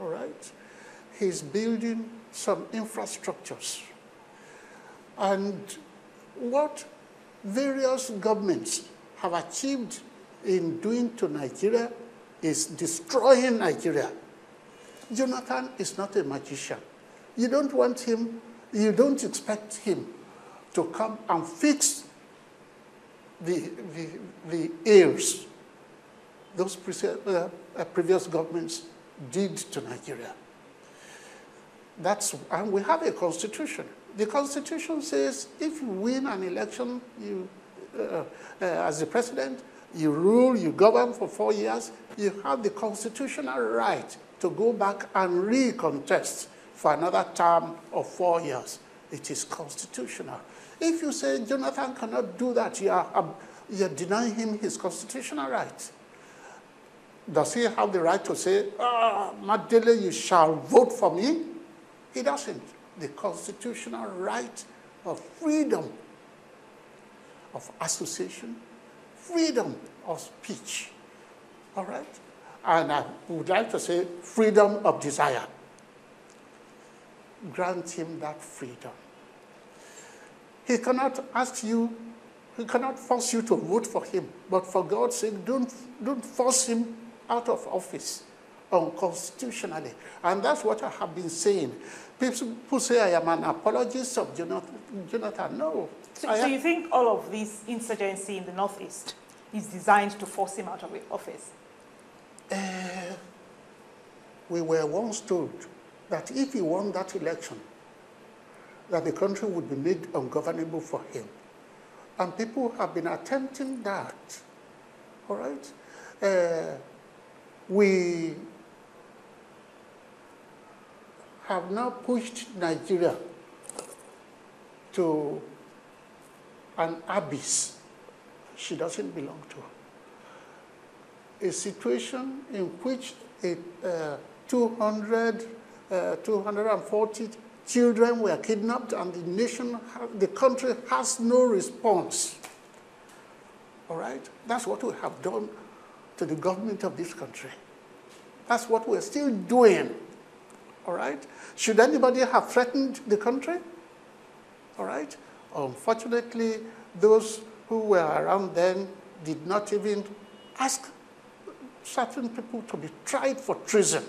all right? He's building some infrastructures. And what various governments have achieved in doing to Nigeria is destroying Nigeria. Jonathan is not a magician. You don't want him, you don't expect him to come and fix the ills those previous governments did to Nigeria. And we have a constitution. The constitution says if you win an election as the president, you rule, you govern for 4 years, you have the constitutional right to go back and recontest for another term of 4 years. It is constitutional. If you say Jonathan cannot do that, you're denying him his constitutional right. Does he have the right to say, Madele, you shall vote for me? He doesn't. The constitutional right of freedom of association, freedom of speech, all right? And I would like to say freedom of desire. Grant him that freedom. He cannot ask you, he cannot force you to vote for him, but for God's sake, don't force him out of office unconstitutionally. And that's what I have been saying. People say I am an apologist of Jonathan. No. So you think all of this insurgency in the Northeast is designed to force him out of office? We were once told that if he won that election, that the country would be made ungovernable for him. And people have been attempting that, all right? We have now pushed Nigeria to an abyss she doesn't belong to. A situation in which 240 children were kidnapped and the country has no response. All right? That's what we have done to the government of this country. That's what we're still doing. All right? Should anybody have threatened the country? All right? Unfortunately, those who were around then did not even ask certain people to be tried for treason.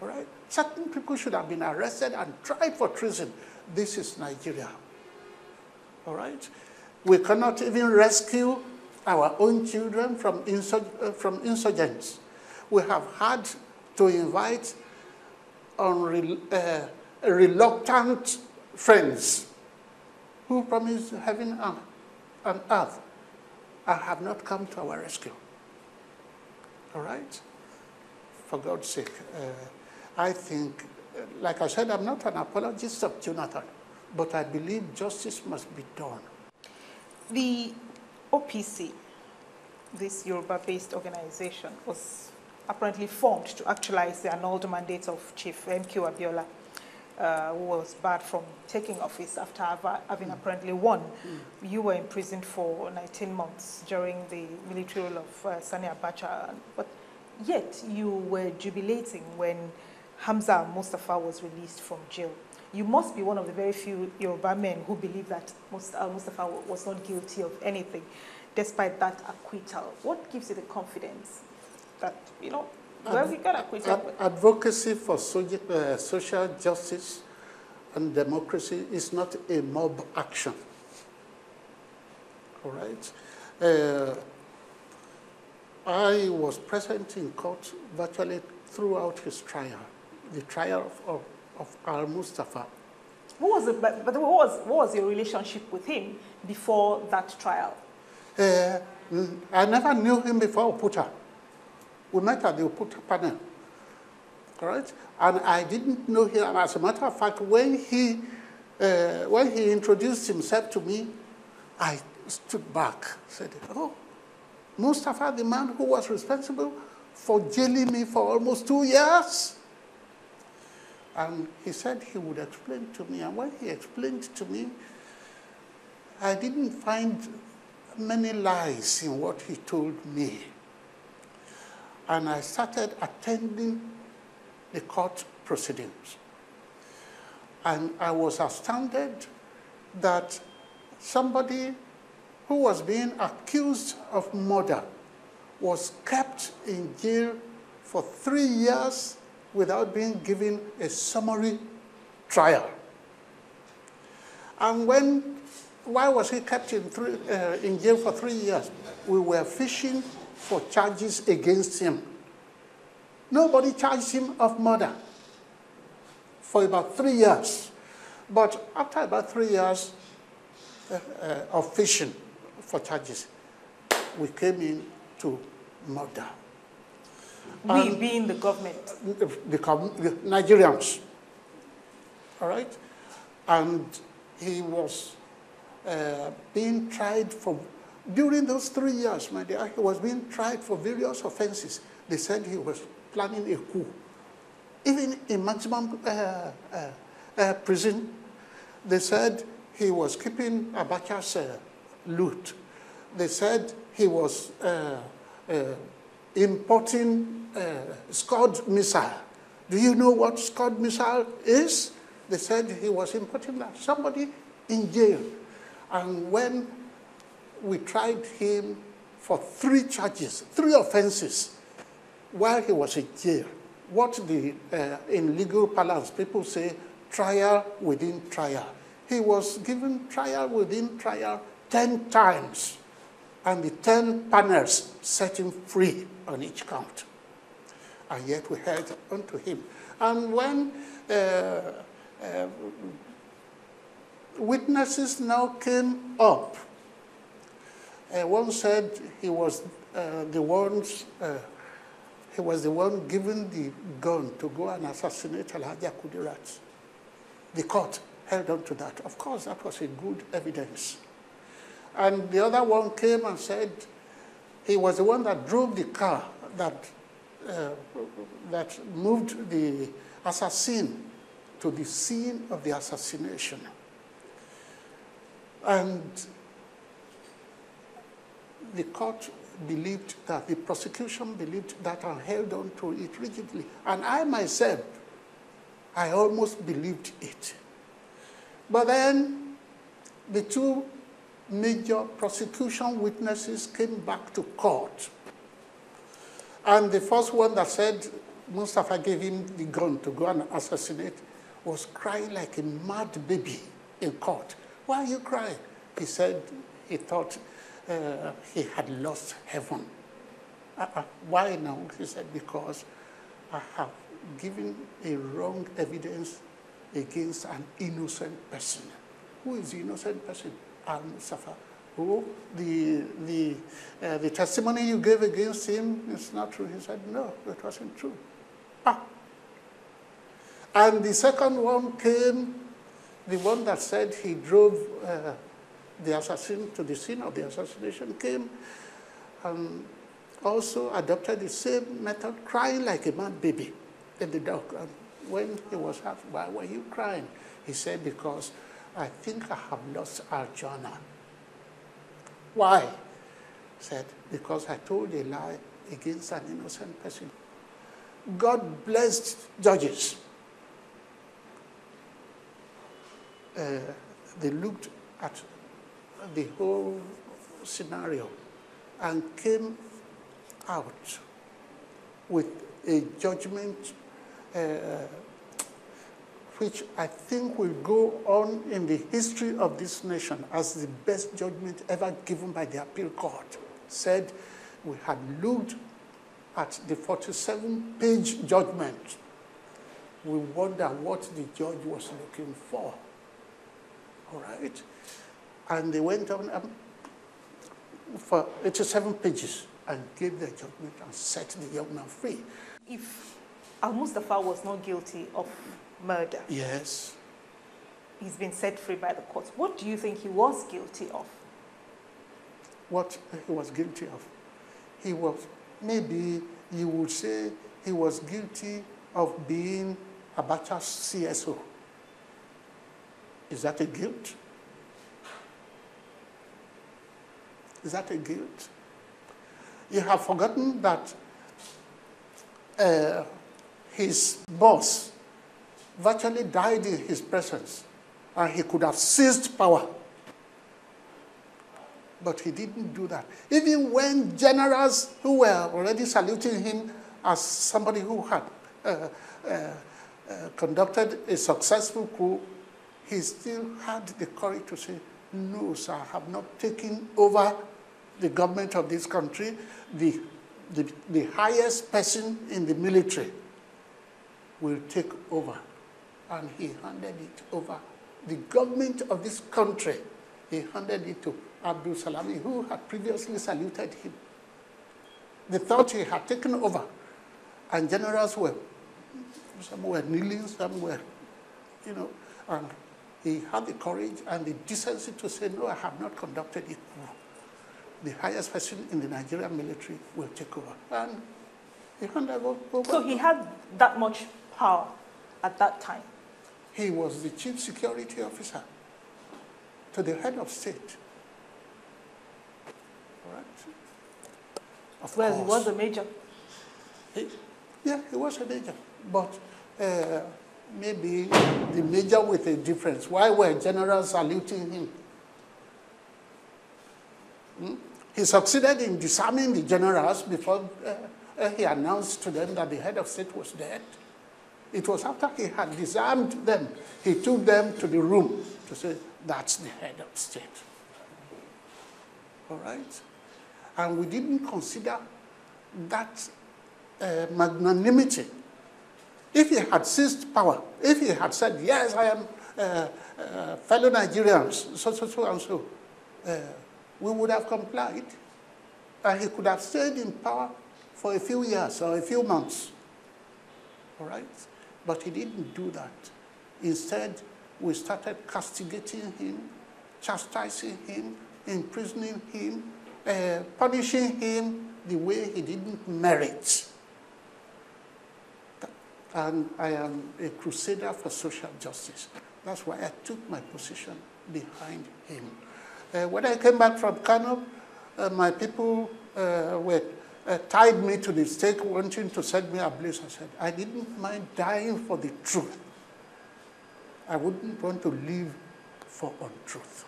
All right? Certain people should have been arrested and tried for treason. This is Nigeria. All right? We cannot even rescue our own children from insurgents. We have had to invite reluctant friends who promised heaven and earth and have not come to our rescue. All right? For God's sake, I think, like I said, I'm not an apologist of Jonathan, but I believe justice must be done. The OPC, this Yoruba-based organization, was apparently formed to actualize the annulled mandate of Chief M.Q. Abiola, who was barred from taking office after having apparently won. You were imprisoned for 19 months during the military rule of Sani Abacha, but yet you were jubilating when Hamza Mustafa was released from jail. You must be one of the very few Yoruba men who believe that Mustafa was not guilty of anything, despite that acquittal. What gives you the confidence that, you know, well, he got acquitted? Advocacy for social justice and democracy is not a mob action. All right? I was present in court virtually throughout his trial, the trial of Al-Mustafa. What was your relationship with him before that trial? I never knew him before Oputa. We met at the Oputa panel, all right? And I didn't know him. As a matter of fact, when he introduced himself to me, I stood back, said, "Oh, Mustafa, the man who was responsible for jailing me for almost 2 years?" And he said he would explain to me. And when he explained to me, I didn't find many lies in what he told me. and I started attending the court proceedings. And I was astounded that somebody who was being accused of murder was kept in jail for 3 years without being given a summary trial. And why was he kept in jail for 3 years? We were fishing for charges against him. Nobody charged him of murder for about 3 years. But after about 3 years of fishing for charges, we came in to murder. We being the government? The Nigerians, all right? And he was being tried for, during those 3 years, my dear, he was being tried for various offenses. They said he was planning a coup. Even in maximum prison, they said he was keeping Abacha's loot. They said he was importing Scud missile. Do you know what Scud missile is? They said he was importing that. Somebody in jail. And when we tried him for 3 charges, 3 offenses, while he was in jail, what in legal parlance people say, trial within trial. He was given trial within trial 10 times, and the 10 panels set him free on each count. And yet we held on to him. And when witnesses now came up, one said he was the one given the gun to go and assassinate Alhaja Kudirat. The court held on to that. Of course, that was a good evidence. And the other one came and said he was the one that drove the car that moved the assassin to the scene of the assassination. And the court believed that, the prosecution believed that, and held on to it rigidly. And I myself, I almost believed it. But then the 2 major prosecution witnesses came back to court. And the first one that said Mustafa gave him the gun to go and assassinate was crying like a mad baby in court. Why are you crying? He said he thought he had lost heaven. Why now? He said, because I have given a wrong evidence against an innocent person. Who is the innocent person? Al-Mustafa. Who the testimony you gave against him is not true. He said, no, it wasn't true. And the second one came, the one that said he drove the assassin to the scene of the assassination, came and also adopted the same method, crying like a mad baby in the dark. And when he was asked, why were you crying? He said, because I think I have lost Arjuna. Why? He said, because I told a lie against an innocent person. God blessed judges. They looked at the whole scenario and came out with a judgment which I think will go on in the history of this nation as the best judgment ever given by the appeal court. Said we had looked at the 47-page judgment. We wonder what the judge was looking for. All right? And they went on for 87 pages and gave their judgment and set the young man free. If Al-Mustafa was not guilty of murder, yes, he's been set free by the courts, what do you think he was guilty of? What he was guilty of? He was, maybe you would say he was guilty of being Abacha's CSO. Is that a guilt? Is that a guilt? You have forgotten that his boss virtually died in his presence, and he could have seized power. But he didn't do that. Even when generals who were already saluting him as somebody who had conducted a successful coup, he still had the courage to say, no, sir, I have not taken over the government of this country. The highest person in the military will take over. And he handed it over. The government of this country, he handed it to Abdul Salami, who had previously saluted him. They thought he had taken over. And generals were, some were kneeling, some were, and he had the courage and the decency to say, no, I have not conducted it. The highest person in the Nigerian military will take over. And he handed over. So he had that much power at that time? He was the chief security officer to the head of state. All right? Of well, course. He was a major. He was a major. But maybe the major with a difference. Why were generals saluting him? He succeeded in disarming the generals before he announced to them that the head of state was dead. It was after he had disarmed them, he took them to the room to say, that's the head of state. All right? And we didn't consider that magnanimity. If he had seized power, if he had said, yes, I am fellow Nigerians, so and so, we would have complied. And he could have stayed in power for a few years or a few months. All right? But he didn't do that. Instead, we started castigating him, chastising him, imprisoning him, punishing him the way he didn't merit. And I am a crusader for social justice. That's why I took my position behind him. When I came back from Kano, my people tied me to the stake, wanting to set me ablaze. I said, I didn't mind dying for the truth. I wouldn't want to live for untruth.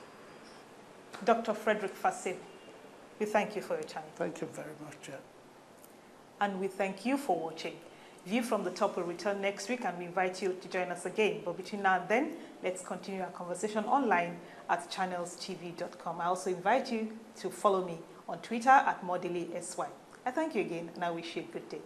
Dr. Frederick Fasheun, we thank you for your time. Thank you very much. Yeah. And we thank you for watching. View from the Top will return next week, and we invite you to join us again. But between now and then, let's continue our conversation online at channelstv.com. I also invite you to follow me on Twitter at ModeliSY. I thank you again, and I wish you a good day.